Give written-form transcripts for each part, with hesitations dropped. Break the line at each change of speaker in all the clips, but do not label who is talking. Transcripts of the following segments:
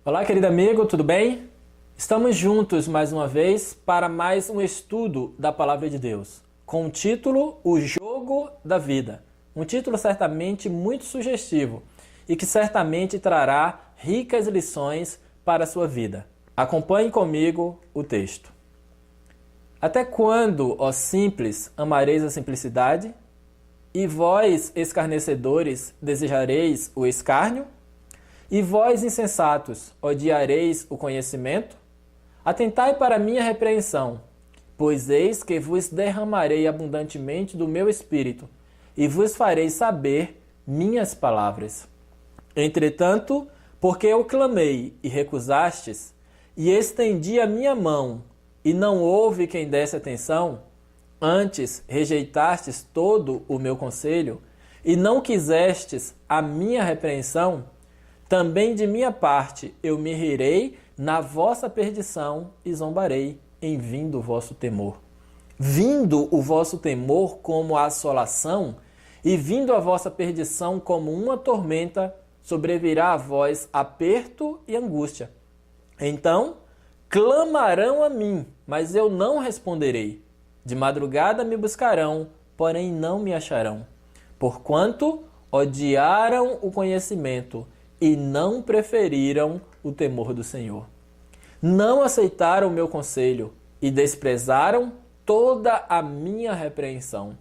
Olá, querido amigo, tudo bem? Estamos juntos mais uma vez para mais um estudo da Palavra de Deus, com o título O Jogo da Vida. Um título certamente muito sugestivo e que certamente trará ricas lições para a sua vida. Acompanhe comigo o texto. Até quando, ó simples, amareis a simplicidade? E vós, escarnecedores, desejareis o escárnio? E vós, insensatos, odiareis o conhecimento? Atentai para a minha repreensão, pois eis que vos derramarei abundantemente do meu espírito, e vos farei saber minhas palavras. Entretanto, porque eu clamei e recusastes, e estendi a minha mão, e não houve quem desse atenção, antes rejeitastes todo o meu conselho, e não quisestes a minha repreensão, também de minha parte eu me rirei na vossa perdição e zombarei em vindo o vosso temor. Vindo o vosso temor como a assolação e vindo a vossa perdição como uma tormenta, sobrevirá a vós aperto e angústia. Então clamarão a mim, mas eu não responderei. De madrugada me buscarão, porém não me acharão. Porquanto odiaram o conhecimento e não preferiram o temor do Senhor. Não aceitaram o meu conselho e desprezaram toda a minha repreensão.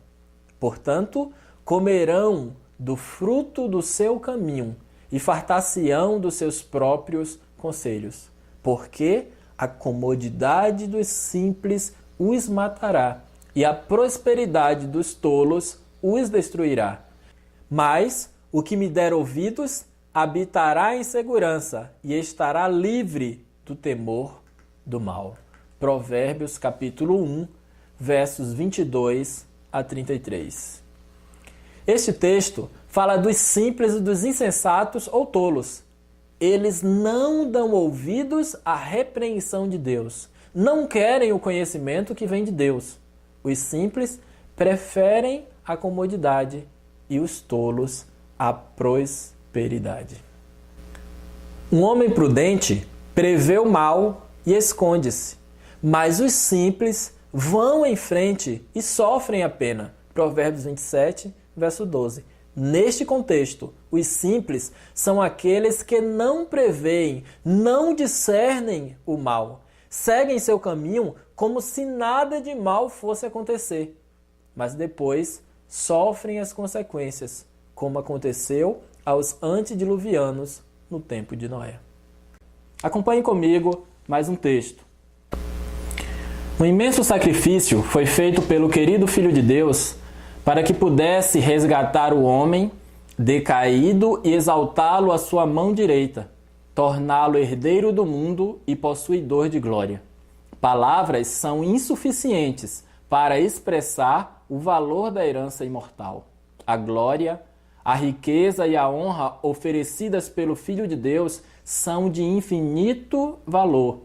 Portanto, comerão do fruto do seu caminho e fartar-se-ão dos seus próprios conselhos, porque a comodidade dos simples os matará e a prosperidade dos tolos os destruirá. Mas o que me der ouvidos habitará em segurança e estará livre do temor do mal. Provérbios capítulo 1, versos 22 a 33. Este texto fala dos simples e dos insensatos ou tolos. Eles não dão ouvidos à repreensão de Deus. Não querem o conhecimento que vem de Deus. Os simples preferem a comodidade e os tolos a prosperidade. Um homem prudente prevê o mal e esconde-se, mas os simples vão em frente e sofrem a pena. Provérbios 27, verso 12. Neste contexto, os simples são aqueles que não preveem, não discernem o mal, seguem seu caminho como se nada de mal fosse acontecer, mas depois sofrem as consequências, como aconteceu aos antediluvianos no tempo de Noé. Acompanhe comigo mais um texto. Um imenso sacrifício foi feito pelo querido Filho de Deus para que pudesse resgatar o homem decaído e exaltá-lo à sua mão direita, torná-lo herdeiro do mundo e possuidor de glória. Palavras são insuficientes para expressar o valor da herança imortal. A glória, a riqueza e a honra oferecidas pelo Filho de Deus são de infinito valor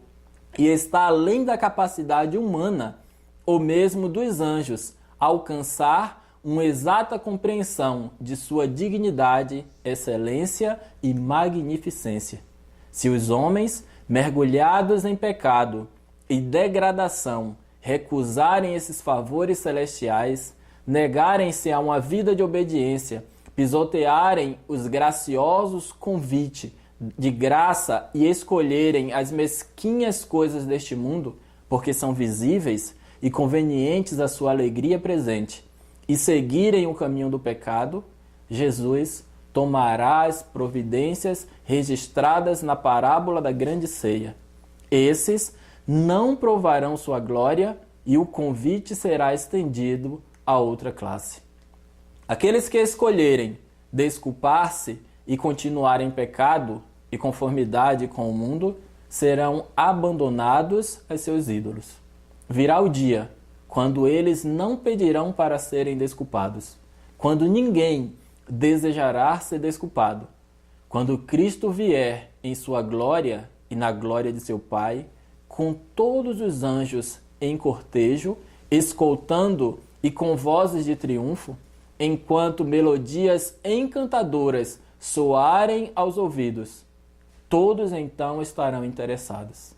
e está além da capacidade humana ou mesmo dos anjos alcançar uma exata compreensão de sua dignidade, excelência e magnificência. Se os homens, mergulhados em pecado e degradação, recusarem esses favores celestiais, negarem-se a uma vida de obediência, pisotearem os graciosos convites de graça e escolherem as mesquinhas coisas deste mundo, porque são visíveis e convenientes à sua alegria presente, e seguirem o caminho do pecado, Jesus tomará as providências registradas na parábola da grande ceia. Esses não provarão sua glória e o convite será estendido a outra classe. Aqueles que escolherem desculpar-se e continuar em pecado e conformidade com o mundo serão abandonados a seus ídolos. Virá o dia quando eles não pedirão para serem desculpados, quando ninguém desejará ser desculpado. Quando Cristo vier em sua glória e na glória de seu Pai, com todos os anjos em cortejo, escoltando e com vozes de triunfo, enquanto melodias encantadoras soarem aos ouvidos. todos então estarão interessados.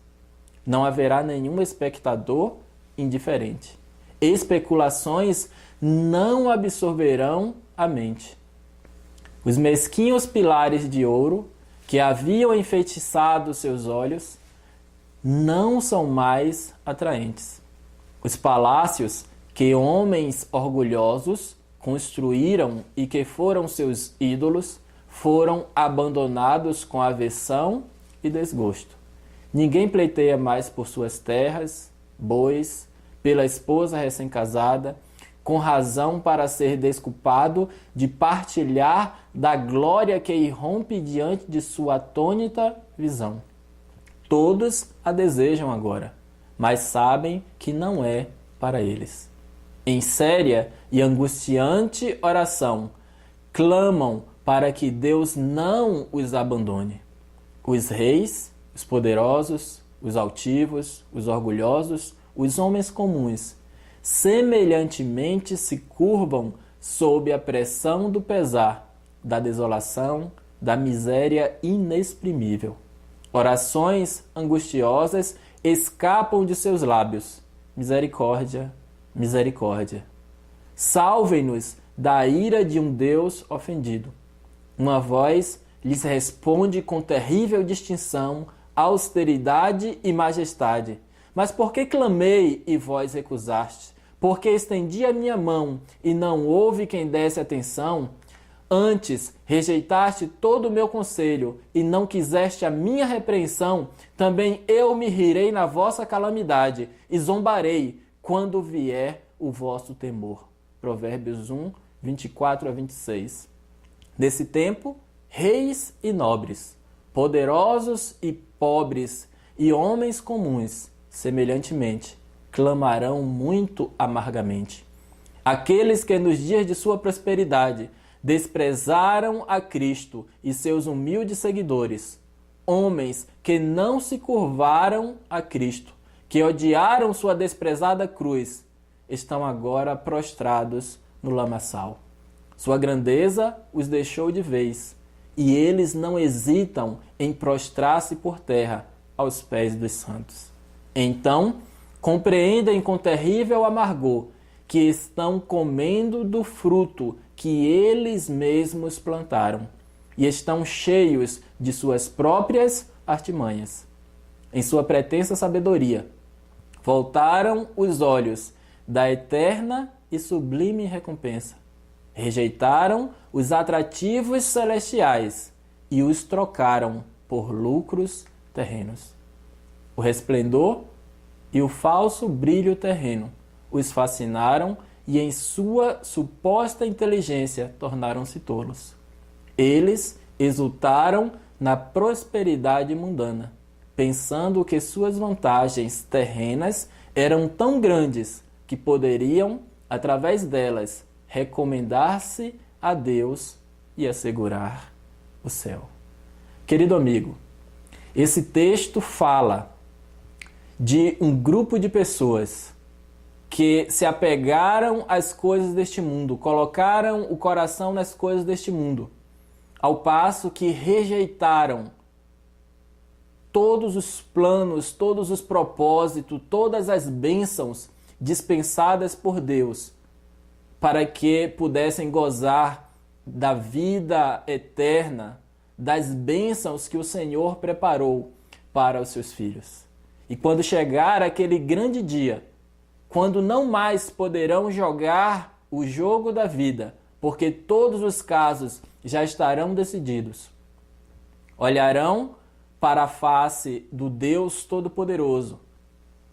Não haverá nenhum espectador indiferente. Especulações não absorverão a mente. Os mesquinhos pilares de ouro que haviam enfeitiçado seus olhos não são mais atraentes. Os palácios que homens orgulhosos construíram e que foram seus ídolos foram abandonados com aversão e desgosto. Ninguém pleiteia mais por suas terras, bois, pela esposa recém-casada, com razão para ser desculpado de partilhar da glória que irrompe diante de sua atônita visão. Todos a desejam agora, mas sabem que não é para eles. Em séria e angustiante oração, clamam para que Deus não os abandone. Os reis, os poderosos, os altivos, os orgulhosos, os homens comuns, semelhantemente se curvam sob a pressão do pesar, da desolação, da miséria inexprimível. Orações angustiosas escapam de seus lábios. Misericórdia, misericórdia. Salvem-nos da ira de um Deus ofendido. Uma voz lhes responde com terrível distinção, austeridade e majestade. Mas por que clamei e vós recusastes? Porque estendi a minha mão e não houve quem desse atenção? Antes rejeitaste todo o meu conselho e não quiseste a minha repreensão, também eu me rirei na vossa calamidade e zombarei quando vier o vosso temor. Provérbios 1, 24 a 26. Nesse tempo, reis e nobres, poderosos e pobres e homens comuns, semelhantemente, clamarão muito amargamente. Aqueles que nos dias de sua prosperidade desprezaram a Cristo e seus humildes seguidores, homens que não se curvaram a Cristo, que odiaram sua desprezada cruz, estão agora prostrados no lamaçal. Sua grandeza os deixou de vez, e eles não hesitam em prostrar-se por terra aos pés dos santos. Então, compreendem com terrível amargor que estão comendo do fruto que eles mesmos plantaram e estão cheios de suas próprias artimanhas. Em sua pretensa sabedoria, voltaram os olhos da eterna e sublime recompensa. Rejeitaram os atrativos celestiais e os trocaram por lucros terrenos. O resplendor e o falso brilho terreno os fascinaram e em sua suposta inteligência tornaram-se tolos. Eles exultaram na prosperidade mundana, pensando que suas vantagens terrenas eram tão grandes que poderiam, através delas, recomendar-se a Deus e assegurar o céu. Querido amigo, esse texto fala de um grupo de pessoas que se apegaram às coisas deste mundo, colocaram o coração nas coisas deste mundo, ao passo que rejeitaram todos os planos, todos os propósitos, todas as bênçãos dispensadas por Deus, para que pudessem gozar da vida eterna, das bênçãos que o Senhor preparou para os seus filhos. E quando chegar aquele grande dia, quando não mais poderão jogar o jogo da vida, porque todos os casos já estarão decididos, olharão para a face do Deus Todo-Poderoso,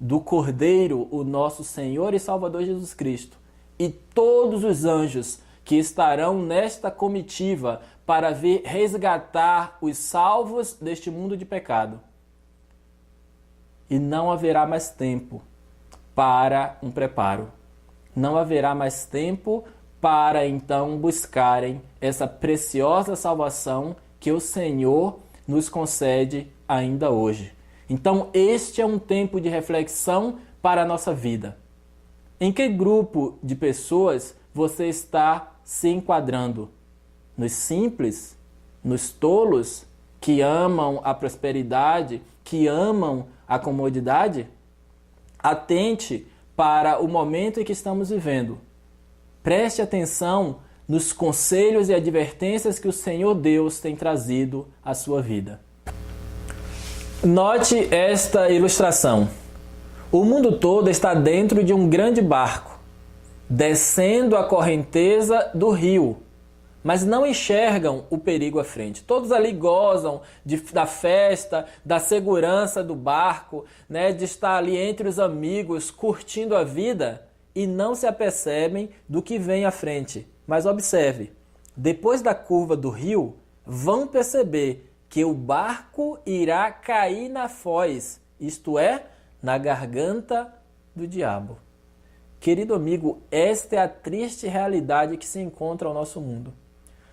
do Cordeiro, o nosso Senhor e Salvador Jesus Cristo, e todos os anjos que estarão nesta comitiva para vir resgatar os salvos deste mundo de pecado. E não haverá mais tempo para um preparo. Não haverá mais tempo para então buscarem essa preciosa salvação que o Senhor nos concede ainda hoje. Então, este é um tempo de reflexão para a nossa vida. Em que grupo de pessoas você está se enquadrando? Nos simples? Nos tolos? que amam a prosperidade, que amam a comodidade? Atente para o momento em que estamos vivendo. Preste atenção nos conselhos e advertências que o Senhor Deus tem trazido à sua vida. Note esta ilustração. O mundo todo está dentro de um grande barco, descendo a correnteza do rio, mas não enxergam o perigo à frente. Todos ali gozam da festa, da segurança do barco, né, de estar ali entre os amigos, curtindo a vida, e não se apercebem do que vem à frente. Mas observe, depois da curva do rio, vão perceber que o barco irá cair na foz, isto é, na garganta do diabo. Querido amigo, esta é a triste realidade que se encontra ao nosso mundo.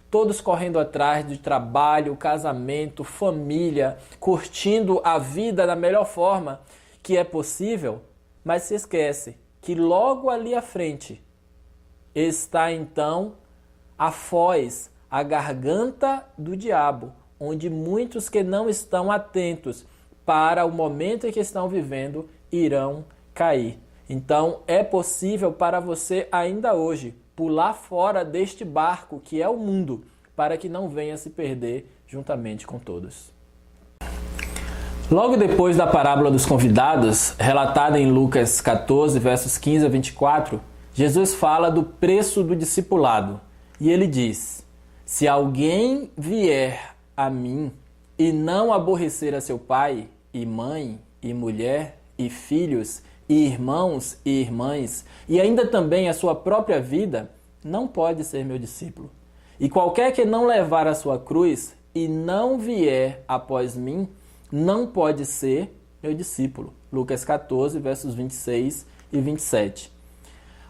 Todos correndo atrás de trabalho, casamento, família, curtindo a vida da melhor forma que é possível, mas se esquece que logo ali à frente está então a foz, a garganta do diabo, onde muitos que não estão atentos para o momento em que estão vivendo irão cair. Então é possível para você ainda hoje pular fora deste barco que é o mundo, para que não venha se perder juntamente com todos. Logo depois da parábola dos convidados, relatada em Lucas 14, versos 15 a 24, Jesus fala do preço do discipulado. E ele diz: se alguém vier a mim e não aborrecer a seu pai e mãe e mulher e filhos e irmãos e irmãs, e ainda também a sua própria vida, não pode ser meu discípulo. E qualquer que não levar a sua cruz e não vier após mim, não pode ser meu discípulo. Lucas 14, versos 26 e 27.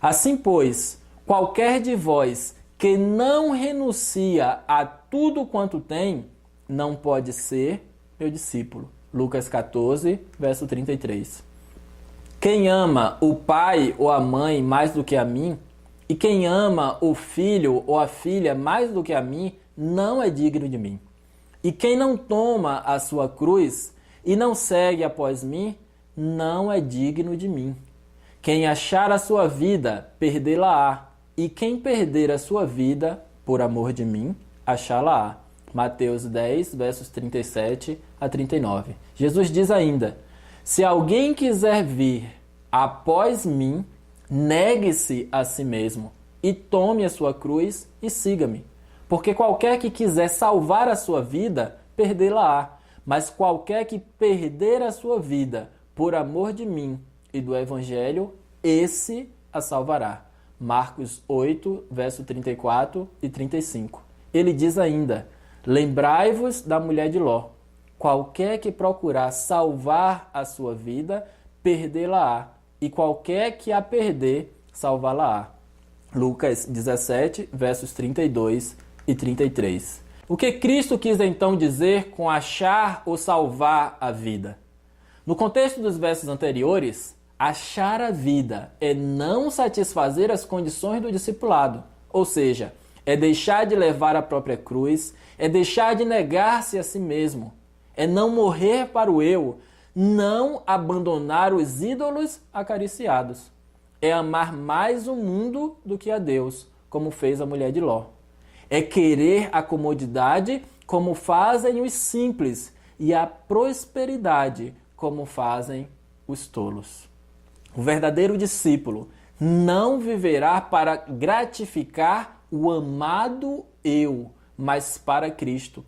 Assim, pois, qualquer de vós que não renuncia a tudo quanto tem, não pode ser meu discípulo. Lucas 14, verso 33. Quem ama o pai ou a mãe mais do que a mim, e quem ama o filho ou a filha mais do que a mim, não é digno de mim. E quem não toma a sua cruz e não segue após mim, não é digno de mim. Quem achar a sua vida, perdê-la-á. E quem perder a sua vida, por amor de mim, achá-la-á. Mateus 10, versos 37 a 39. Jesus diz ainda: se alguém quiser vir após mim, negue-se a si mesmo e tome a sua cruz e siga-me. Porque qualquer que quiser salvar a sua vida, perdê-la-á. Mas qualquer que perder a sua vida por amor de mim e do Evangelho, esse a salvará. Marcos 8, verso 34 e 35. Ele diz ainda: lembrai-vos da mulher de Ló. Qualquer que procurar salvar a sua vida, perdê-la-á. E qualquer que a perder, salvá-la-á. Lucas 17, versos 32 e 33. O que Cristo quis então dizer com achar ou salvar a vida? No contexto dos versos anteriores, achar a vida é não satisfazer as condições do discipulado, ou seja, é deixar de levar a própria cruz, é deixar de negar-se a si mesmo, é não morrer para o eu, não abandonar os ídolos acariciados, é amar mais o mundo do que a Deus, como fez a mulher de Ló. É querer a comodidade como fazem os simples e a prosperidade como fazem os tolos. O verdadeiro discípulo não viverá para gratificar o amado eu, mas para Cristo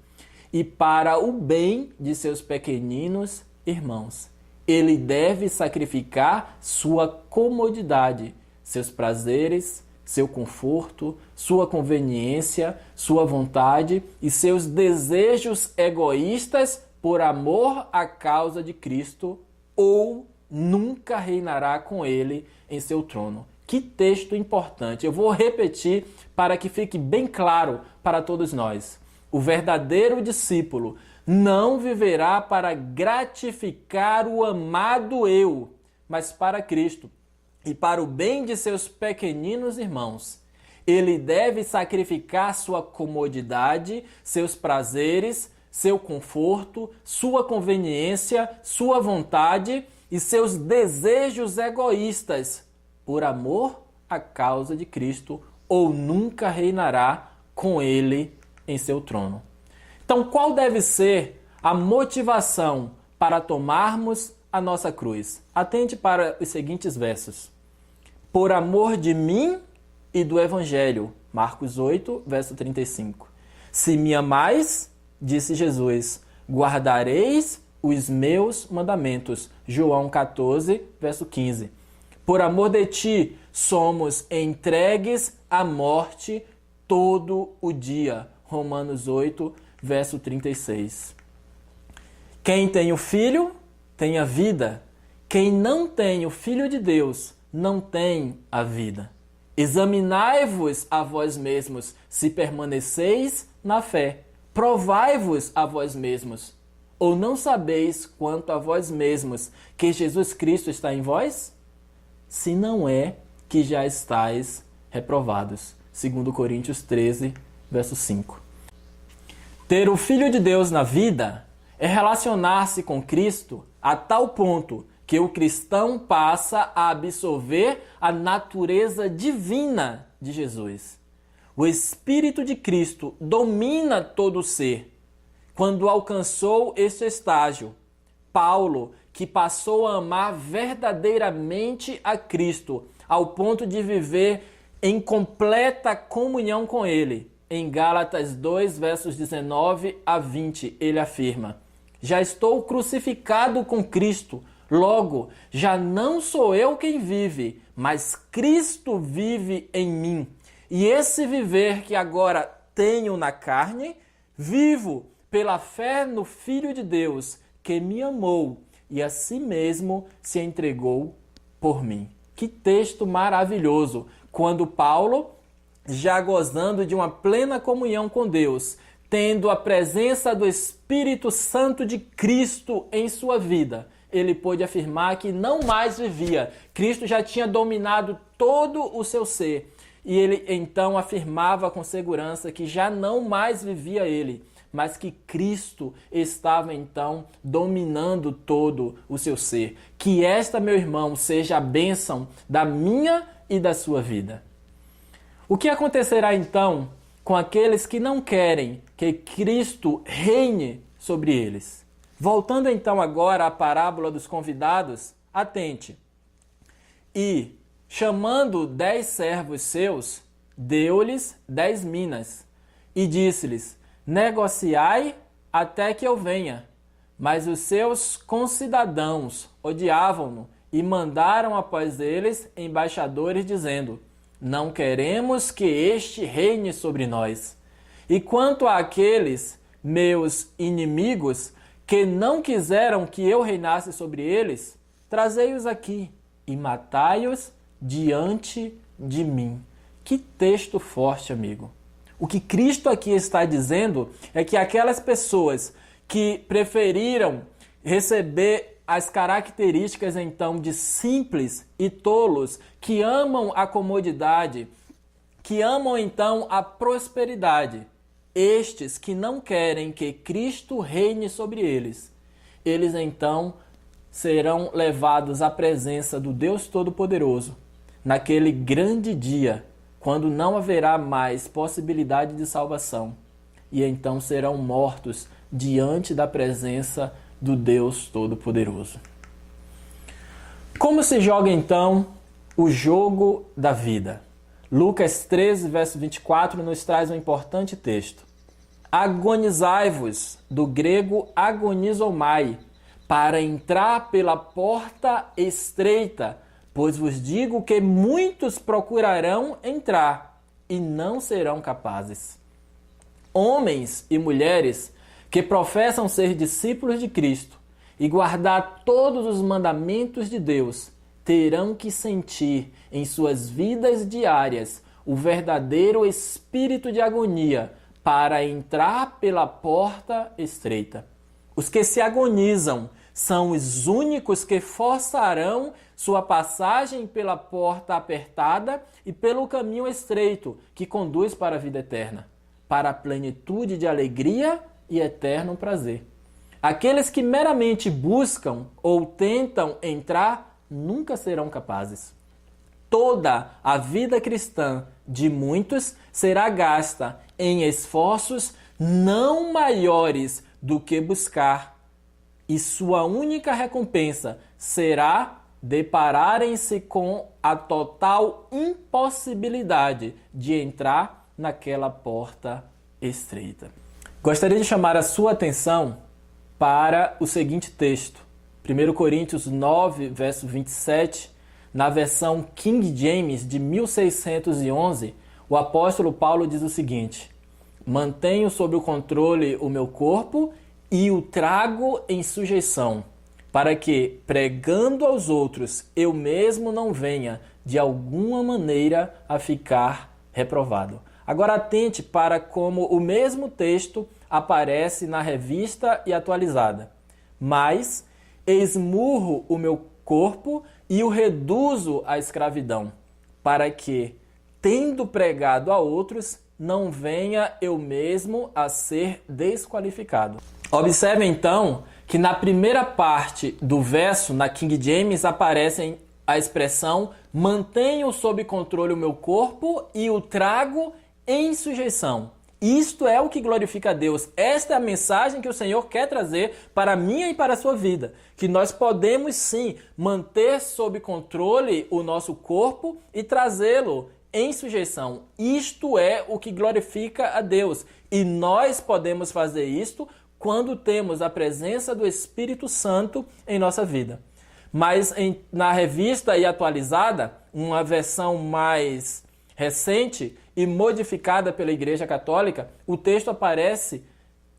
e para o bem de seus pequeninos irmãos. Ele deve sacrificar sua comodidade, seus prazeres, seu conforto, sua conveniência, sua vontade e seus desejos egoístas por amor à causa de Cristo, ou nunca reinará com ele em seu trono. Que texto importante! Eu vou repetir para que fique bem claro para todos nós. O verdadeiro discípulo não viverá para gratificar o amado eu, mas para Cristo e para o bem de seus pequeninos irmãos. Ele deve sacrificar sua comodidade, seus prazeres, seu conforto, sua conveniência, sua vontade e seus desejos egoístas, por amor à causa de Cristo, ou nunca reinará com ele em seu trono. Então, qual deve ser a motivação para tomarmos a nossa cruz? Atente para os seguintes versos. Por amor de mim e do Evangelho. Marcos 8, verso 35. Se me amais, disse Jesus, guardareis os meus mandamentos. João 14, verso 15. Por amor de ti, somos entregues à morte todo o dia. Romanos 8, verso 36. Quem tem o Filho, tem a vida. Quem não tem o Filho de Deus, não tem a vida. Examinai-vos a vós mesmos, se permaneceis na fé. Provai-vos a vós mesmos. Ou não sabeis quanto a vós mesmos que Jesus Cristo está em vós? Se não é que já estáis reprovados. 2 Coríntios 13, verso 5. Ter o Filho de Deus na vida é relacionar-se com Cristo a tal ponto que o cristão passa a absorver a natureza divina de Jesus. O Espírito de Cristo domina todo o ser. Quando alcançou este estágio, Paulo, que passou a amar verdadeiramente a Cristo, ao ponto de viver em completa comunhão com Ele, em Gálatas 2, versos 19 a 20, ele afirma: já estou crucificado com Cristo. Logo, já não sou eu quem vive, mas Cristo vive em mim. E esse viver que agora tenho na carne, vivo pela fé no Filho de Deus, que me amou e a si mesmo se entregou por mim. Que texto maravilhoso! Quando Paulo, já gozando de uma plena comunhão com Deus, tendo a presença do Espírito Santo de Cristo em sua vida, ele pôde afirmar que não mais vivia. Cristo já tinha dominado todo o seu ser. E ele então afirmava com segurança que já não mais vivia ele, mas que Cristo estava então dominando todo o seu ser. Que esta, meu irmão, seja a bênção da minha e da sua vida. O que acontecerá então com aqueles que não querem que Cristo reine sobre eles? Voltando então agora à parábola dos convidados, atente. E, chamando 10 servos seus, deu-lhes 10 minas, e disse-lhes: negociai até que eu venha. Mas os seus concidadãos odiavam-no e mandaram após eles embaixadores, dizendo: não queremos que este reine sobre nós. E quanto àqueles meus inimigos, que não quiseram que eu reinasse sobre eles, trazei-os aqui e matai-os diante de mim. Que texto forte, amigo. O que Cristo aqui está dizendo é que aquelas pessoas que preferiram receber as características então de simples e tolos, que amam a comodidade, que amam então a prosperidade, estes que não querem que Cristo reine sobre eles, eles então serão levados à presença do Deus Todo-Poderoso, naquele grande dia, quando não haverá mais possibilidade de salvação, e então serão mortos diante da presença do Deus Todo-Poderoso. Como se joga então o jogo da vida? Lucas 13, verso 24, nos traz um importante texto. Agonizai-vos, do grego agonizomai, para entrar pela porta estreita, pois vos digo que muitos procurarão entrar e não serão capazes. Homens e mulheres que professam ser discípulos de Cristo e guardar todos os mandamentos de Deus, terão que sentir em suas vidas diárias o verdadeiro espírito de agonia para entrar pela porta estreita. Os que se agonizam são os únicos que forçarão sua passagem pela porta apertada e pelo caminho estreito que conduz para a vida eterna, para a plenitude de alegria e eterno prazer. Aqueles que meramente buscam ou tentam entrar nunca serão capazes. Toda a vida cristã de muitos será gasta em esforços não maiores do que buscar, e sua única recompensa será depararem-se com a total impossibilidade de entrar naquela porta estreita. Gostaria de chamar a sua atenção para o seguinte texto, 1 Coríntios 9, verso 27, na versão King James de 1611, o apóstolo Paulo diz o seguinte: mantenho sob o controle o meu corpo e o trago em sujeição, para que, pregando aos outros, eu mesmo não venha, de alguma maneira, a ficar reprovado. Agora atente para como o mesmo texto aparece na Revista e Atualizada. Mas esmurro o meu corpo e o reduzo à escravidão, para que, tendo pregado a outros, não venha eu mesmo a ser desqualificado. Observe então que na primeira parte do verso, na King James, aparece a expressão mantenho sob controle o meu corpo e o trago em sujeição. Isto é o que glorifica a Deus. Esta é a mensagem que o Senhor quer trazer para a minha e para a sua vida. Que nós podemos sim manter sob controle o nosso corpo e trazê-lo em sujeição. Isto é o que glorifica a Deus. E nós podemos fazer isto quando temos a presença do Espírito Santo em nossa vida. Mas na Revista e Atualizada, uma versão mais recente e modificada pela Igreja Católica, o texto aparece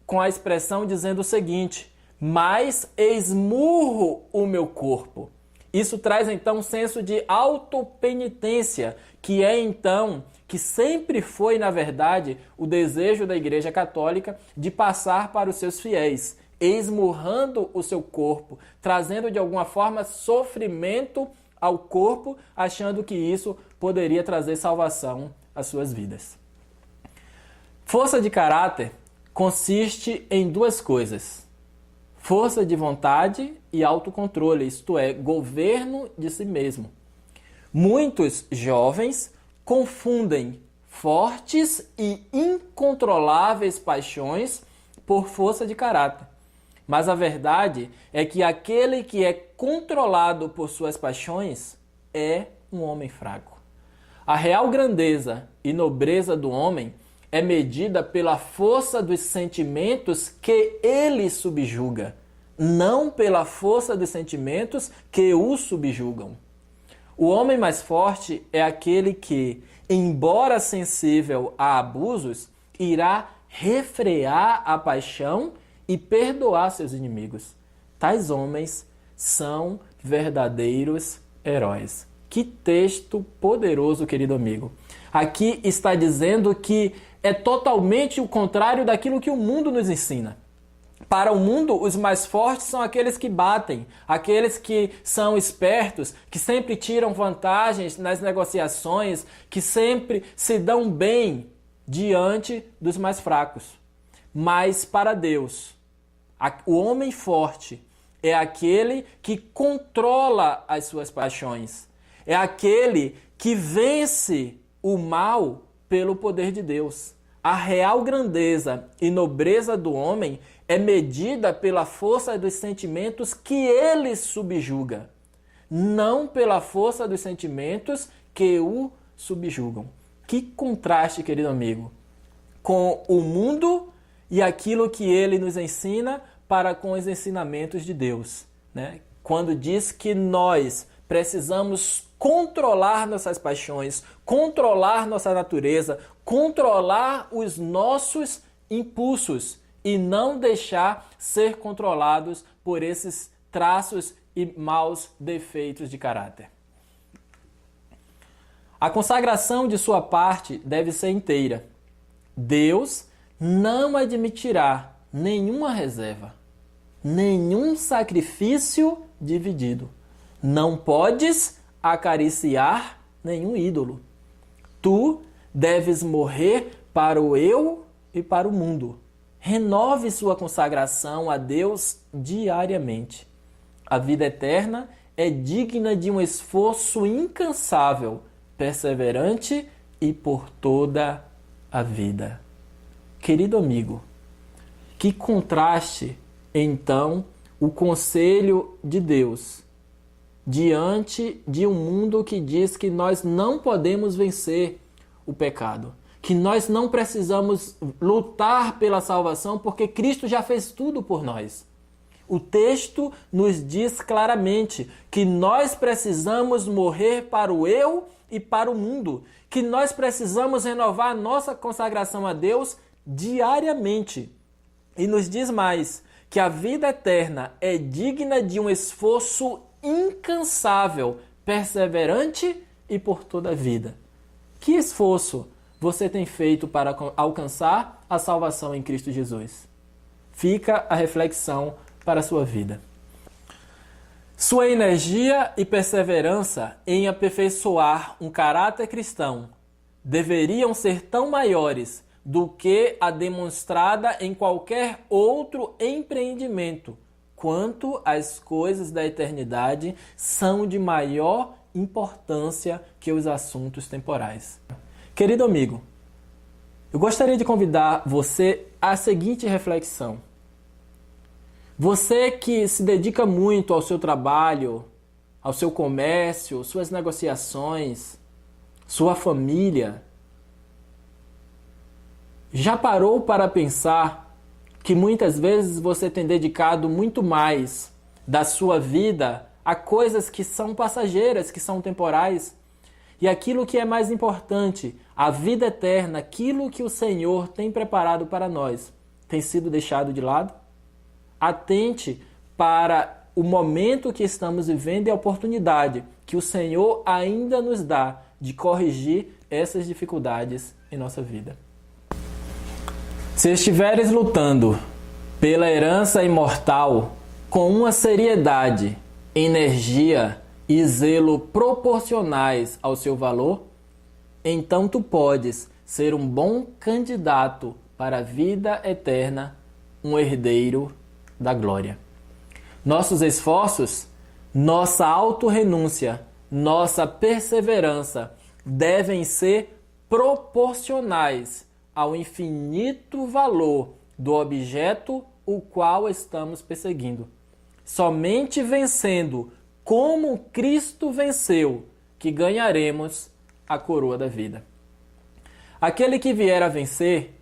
com a expressão dizendo o seguinte: mas esmurro o meu corpo. Isso traz então um senso de autopenitência, que sempre foi, na verdade, o desejo da Igreja Católica de passar para os seus fiéis, esmurrando o seu corpo, trazendo de alguma forma sofrimento ao corpo, achando que isso poderia trazer salvação às suas vidas. Força de caráter consiste em duas coisas: força de vontade e autocontrole, isto é, governo de si mesmo. Muitos jovens confundem fortes e incontroláveis paixões por força de caráter. Mas a verdade é que aquele que é controlado por suas paixões é um homem fraco. A real grandeza e nobreza do homem é medida pela força dos sentimentos que ele subjuga, não pela força dos sentimentos que o subjugam. O homem mais forte é aquele que, embora sensível a abusos, irá refrear a paixão e perdoar seus inimigos. Tais homens são verdadeiros heróis. Que texto poderoso, querido amigo. Aqui está dizendo que é totalmente o contrário daquilo que o mundo nos ensina. Para o mundo, os mais fortes são aqueles que batem, aqueles que são espertos, que sempre tiram vantagens nas negociações, que sempre se dão bem diante dos mais fracos. Mas para Deus, o homem forte é aquele que controla as suas paixões. É aquele que vence o mal pelo poder de Deus. A real grandeza e nobreza do homem é medida pela força dos sentimentos que ele subjuga, não pela força dos sentimentos que o subjugam. Que contraste, querido amigo, com o mundo e aquilo que ele nos ensina para com os ensinamentos de Deus, né? Quando diz que nós precisamos controlar nossas paixões, controlar nossa natureza, controlar os nossos impulsos e não deixar ser controlados por esses traços e maus defeitos de caráter. A consagração de sua parte deve ser inteira. Deus não admitirá nenhuma reserva, nenhum sacrifício dividido. Não podes acariciar nenhum ídolo. Tu deves morrer para o eu e para o mundo. Renove sua consagração a Deus diariamente. A vida eterna é digna de um esforço incansável, perseverante e por toda a vida. Querido amigo, que contraste, então, o conselho de Deus diante de um mundo que diz que nós não podemos vencer o pecado, que nós não precisamos lutar pela salvação porque Cristo já fez tudo por nós. O texto nos diz claramente que nós precisamos morrer para o eu e para o mundo, que nós precisamos renovar a nossa consagração a Deus diariamente. E nos diz mais, que a vida eterna é digna de um esforço incansável, perseverante e por toda a vida. Que esforço você tem feito para alcançar a salvação em Cristo Jesus? Fica a reflexão para a sua vida. Sua energia e perseverança em aperfeiçoar um caráter cristão deveriam ser tão maiores do que a demonstrada em qualquer outro empreendimento, quanto as coisas da eternidade são de maior importância que os assuntos temporais. Querido amigo, eu gostaria de convidar você à seguinte reflexão. Você que se dedica muito ao seu trabalho, ao seu comércio, suas negociações, sua família, já parou para pensar que muitas vezes você tem dedicado muito mais da sua vida a coisas que são passageiras, que são temporais, e aquilo que é mais importante, a vida eterna, aquilo que o Senhor tem preparado para nós, tem sido deixado de lado? Atente para o momento que estamos vivendo e a oportunidade que o Senhor ainda nos dá de corrigir essas dificuldades em nossa vida. Se estiveres lutando pela herança imortal com uma seriedade, energia e zelo proporcionais ao seu valor, então tu podes ser um bom candidato para a vida eterna, um herdeiro da glória. Nossos esforços, nossa autorrenúncia, nossa perseverança devem ser proporcionais ao infinito valor do objeto o qual estamos perseguindo. Somente vencendo como Cristo venceu, que ganharemos a coroa da vida. Aquele que vier a vencer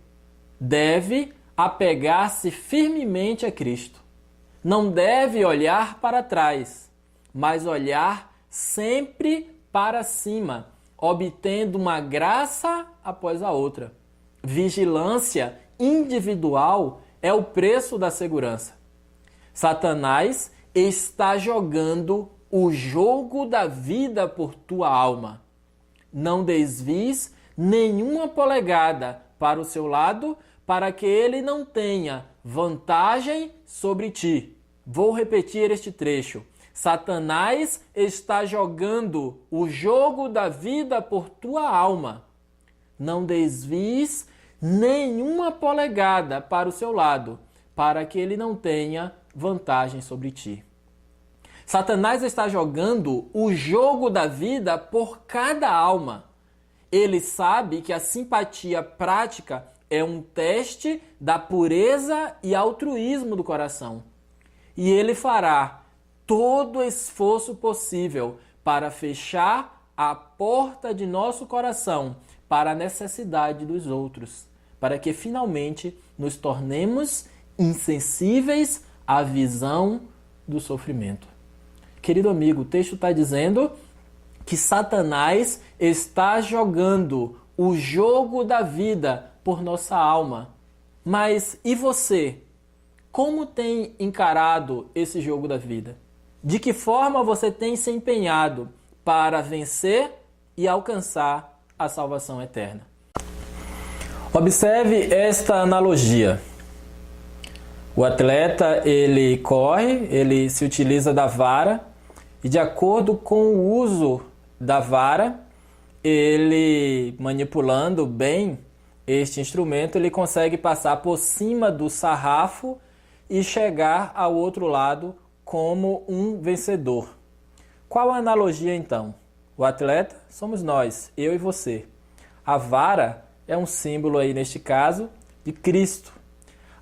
deve apegar-se firmemente a Cristo. Não deve olhar para trás, mas olhar sempre para cima, obtendo uma graça após a outra. Vigilância individual é o preço da segurança. Satanás está jogando o jogo da vida por tua alma. Não desvies nenhuma polegada para o seu lado, para que ele não tenha vantagem sobre ti. Vou repetir este trecho. Satanás está jogando o jogo da vida por tua alma. Não desvies nenhuma polegada para o seu lado, para que ele não tenha vantagem sobre ti. Satanás está jogando o jogo da vida por cada alma. Ele sabe que a simpatia prática é um teste da pureza e altruísmo do coração. E ele fará todo o esforço possível para fechar a porta de nosso coração para a necessidade dos outros, para que finalmente nos tornemos insensíveis à visão do sofrimento. Querido amigo, o texto está dizendo que Satanás está jogando o jogo da vida por nossa alma. Mas e você? Como tem encarado esse jogo da vida? De que forma você tem se empenhado para vencer e alcançar a salvação eterna? Observe esta analogia. O atleta, ele corre, ele se utiliza da vara e de acordo com o uso da vara, ele manipulando bem, este instrumento ele consegue passar por cima do sarrafo e chegar ao outro lado como um vencedor. Qual a analogia então? O atleta somos nós, eu e você. A vara é um símbolo aí neste caso de Cristo.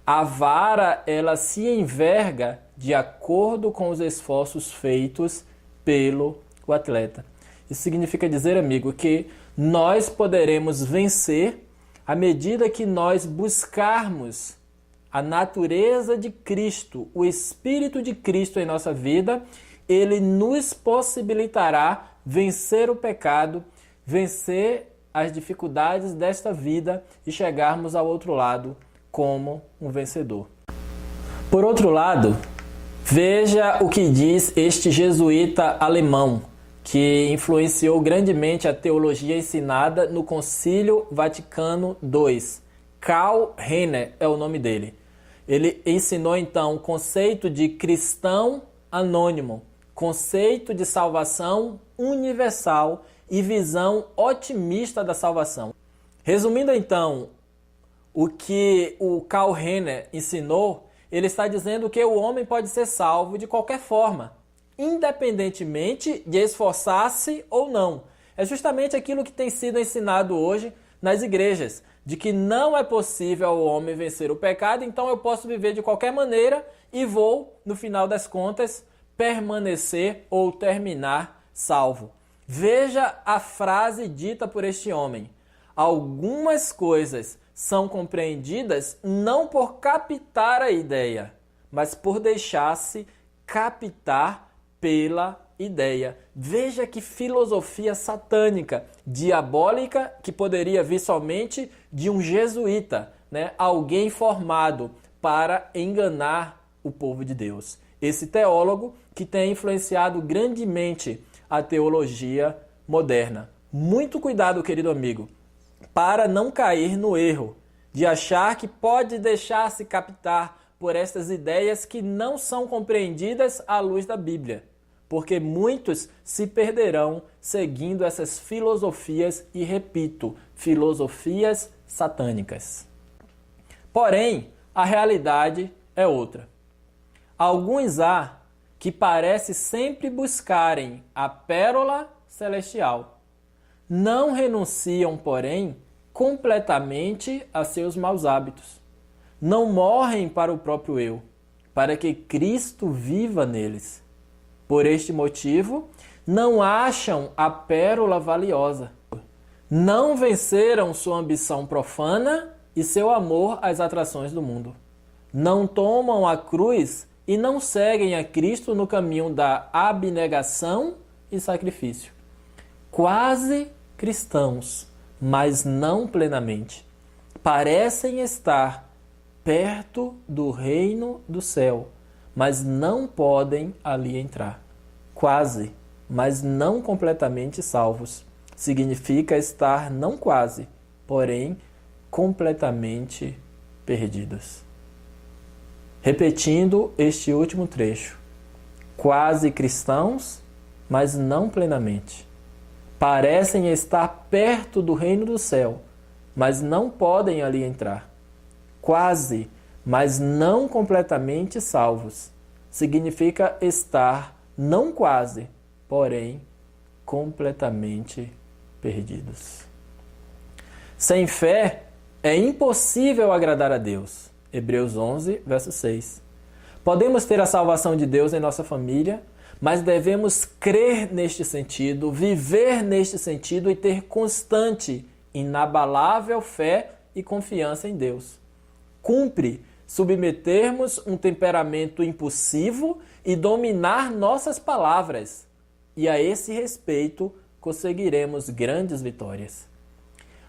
A vara ela se enverga de acordo com os esforços feitos pelo atleta. Isso significa dizer, amigo, que nós poderemos vencer à medida que nós buscarmos a natureza de Cristo, o Espírito de Cristo em nossa vida. Ele nos possibilitará vencer o pecado, vencer as dificuldades desta vida e chegarmos ao outro lado como um vencedor. Por outro lado, veja o que diz este jesuíta alemão, que influenciou grandemente a teologia ensinada no Concílio Vaticano II. Karl Rahner é o nome dele. Ele ensinou então o conceito de cristão anônimo, conceito de salvação universal e visão otimista da salvação. Resumindo então o que o Karl Rahner ensinou, ele está dizendo que o homem pode ser salvo de qualquer forma, independentemente de esforçar-se ou não. É justamente aquilo que tem sido ensinado hoje nas igrejas, de que não é possível ao homem vencer o pecado, então eu posso viver de qualquer maneira e vou, no final das contas, permanecer ou terminar salvo. Veja a frase dita por este homem: algumas coisas são compreendidas não por captar a ideia, mas por deixar-se captar pela ideia. Veja que filosofia satânica, diabólica, que poderia vir somente de um jesuíta, né? Alguém formado para enganar o povo de Deus. Esse teólogo que tem influenciado grandemente a teologia moderna. Muito cuidado, querido amigo, para não cair no erro de achar que pode deixar-se captar por estas ideias que não são compreendidas à luz da Bíblia, porque muitos se perderão seguindo essas filosofias e, repito, filosofias satânicas. Porém, a realidade é outra. Alguns há que parecem sempre buscarem a pérola celestial. Não renunciam, porém, completamente a seus maus hábitos. Não morrem para o próprio eu, para que Cristo viva neles. Por este motivo, não acham a pérola valiosa. Não venceram sua ambição profana e seu amor às atrações do mundo. Não tomam a cruz e não seguem a Cristo no caminho da abnegação e sacrifício. Quase cristãos, mas não plenamente. Parecem estar perto do reino do céu, mas não podem ali entrar. Quase, mas não completamente salvos. Significa estar não quase, porém completamente perdidos. Repetindo este último trecho. Quase cristãos, mas não plenamente. Parecem estar perto do reino do céu, mas não podem ali entrar. Quase, mas não completamente salvos. Significa estar não quase, porém completamente perdidos. Sem fé é impossível agradar a Deus. Hebreus 11, verso 6. Podemos ter a salvação de Deus em nossa família, mas devemos crer neste sentido, viver neste sentido e ter constante, inabalável fé e confiança em Deus. Cumpre submetermos um temperamento impulsivo e dominar nossas palavras, e a esse respeito conseguiremos grandes vitórias.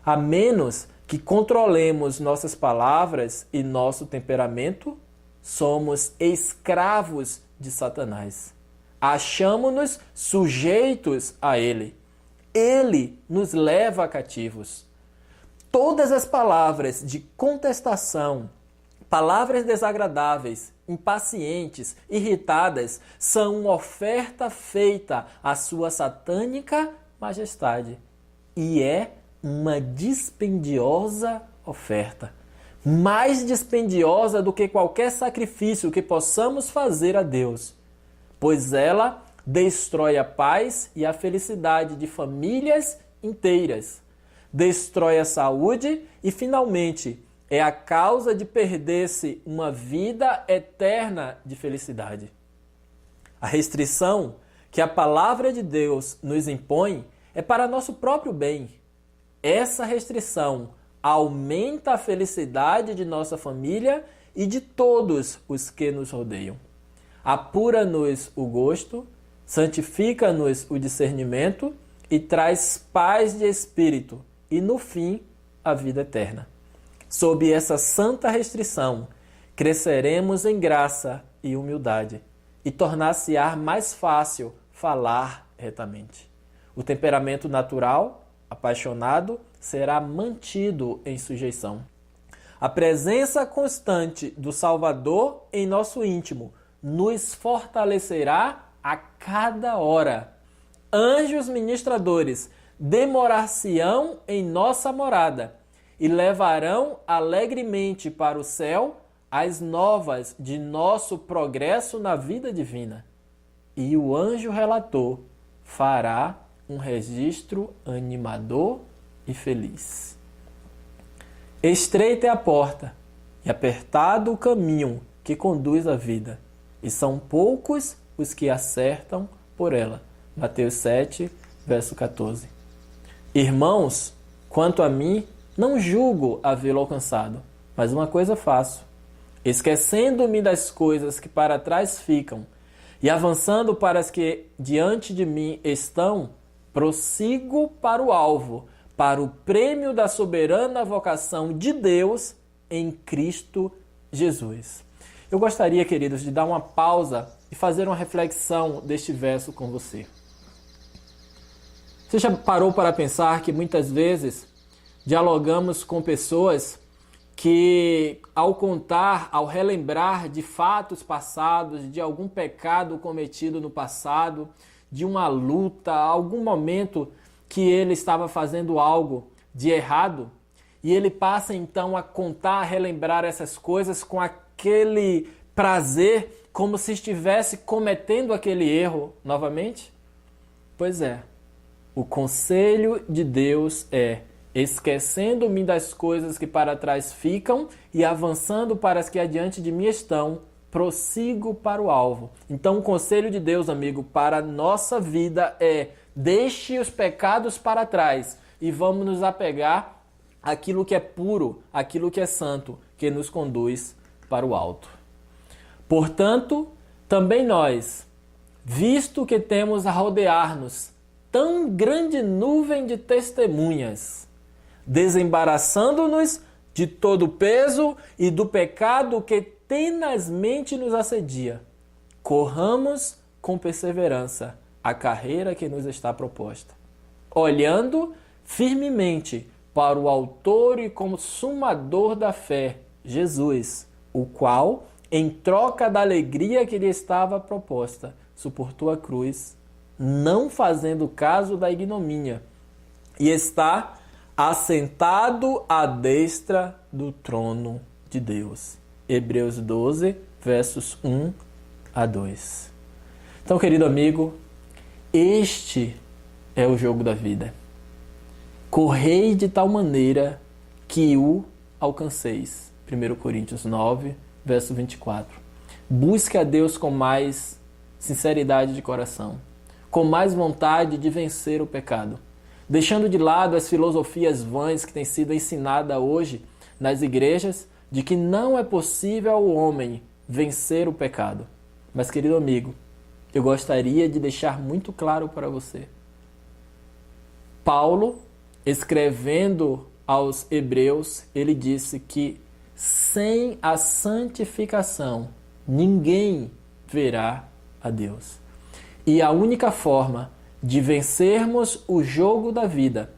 A menos que controlemos nossas palavras e nosso temperamento, somos escravos de Satanás. Achamo-nos sujeitos a ele. Ele nos leva cativos. Todas as palavras de contestação, palavras desagradáveis, impacientes, irritadas, são uma oferta feita à sua satânica majestade. E é uma dispendiosa oferta, mais dispendiosa do que qualquer sacrifício que possamos fazer a Deus, pois ela destrói a paz e a felicidade de famílias inteiras, destrói a saúde e, finalmente, é a causa de perder-se uma vida eterna de felicidade. A restrição que a palavra de Deus nos impõe é para nosso próprio bem. Essa restrição aumenta a felicidade de nossa família e de todos os que nos rodeiam. Apura-nos o gosto, santifica-nos o discernimento e traz paz de espírito e, no fim, a vida eterna. Sob essa santa restrição, cresceremos em graça e humildade e tornar-se-á mais fácil falar retamente. O temperamento natural, apaixonado, será mantido em sujeição. A presença constante do Salvador em nosso íntimo nos fortalecerá a cada hora. Anjos ministradores demorar-se-ão em nossa morada e levarão alegremente para o céu as novas de nosso progresso na vida divina. E o anjo relator fará um registro animador e feliz. Estreita é a porta e apertado o caminho que conduz à vida, e são poucos os que acertam por ela. Mateus 7, verso 14. Irmãos, quanto a mim, não julgo havê-lo alcançado, mas uma coisa faço, esquecendo-me das coisas que para trás ficam e avançando para as que diante de mim estão, prossigo para o alvo, para o prêmio da soberana vocação de Deus em Cristo Jesus. Eu gostaria, queridos, de dar uma pausa e fazer uma reflexão deste verso com você. Você já parou para pensar que muitas vezes dialogamos com pessoas que, ao contar, ao relembrar de fatos passados, de algum pecado cometido no passado, de uma luta, algum momento que ele estava fazendo algo de errado, e ele passa então a contar, a relembrar essas coisas com aquele prazer, como se estivesse cometendo aquele erro novamente? Pois é, o conselho de Deus é: esquecendo-me das coisas que para trás ficam e avançando para as que adiante de mim estão, prossigo para o alvo. Então o conselho de Deus, amigo, para a nossa vida é: deixe os pecados para trás e vamos nos apegar àquilo que é puro, àquilo que é santo, que nos conduz para o alto. Portanto, também nós, visto que temos a rodear-nos tão grande nuvem de testemunhas, desembaraçando-nos de todo o peso e do pecado que tenazmente nos assedia, corramos com perseverança a carreira que nos está proposta, olhando firmemente para o autor e consumador da fé, Jesus, o qual, em troca da alegria que lhe estava proposta, suportou a cruz, não fazendo caso da ignomínia, e está assentado à destra do trono de Deus. Hebreus 12, versos 1 a 2. Então, querido amigo, este é o jogo da vida. Correi de tal maneira que o alcanceis. 1 Coríntios 9, verso 24. Busque a Deus com mais sinceridade de coração, com mais vontade de vencer o pecado, deixando de lado as filosofias vãs que têm sido ensinadas hoje nas igrejas, de que não é possível ao homem vencer o pecado. Mas, querido amigo, eu gostaria de deixar muito claro para você. Paulo, escrevendo aos Hebreus, ele disse que sem a santificação ninguém verá a Deus. E a única forma de vencermos o jogo da vida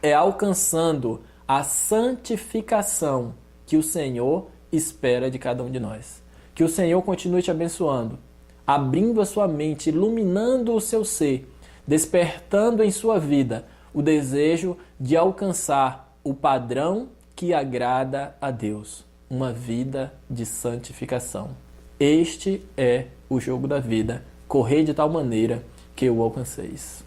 é alcançando a santificação que o Senhor espera de cada um de nós. Que o Senhor continue te abençoando, abrindo a sua mente, iluminando o seu ser, despertando em sua vida o desejo de alcançar o padrão que agrada a Deus, uma vida de santificação. Este é o jogo da vida. Correi de tal maneira que o alcanceis.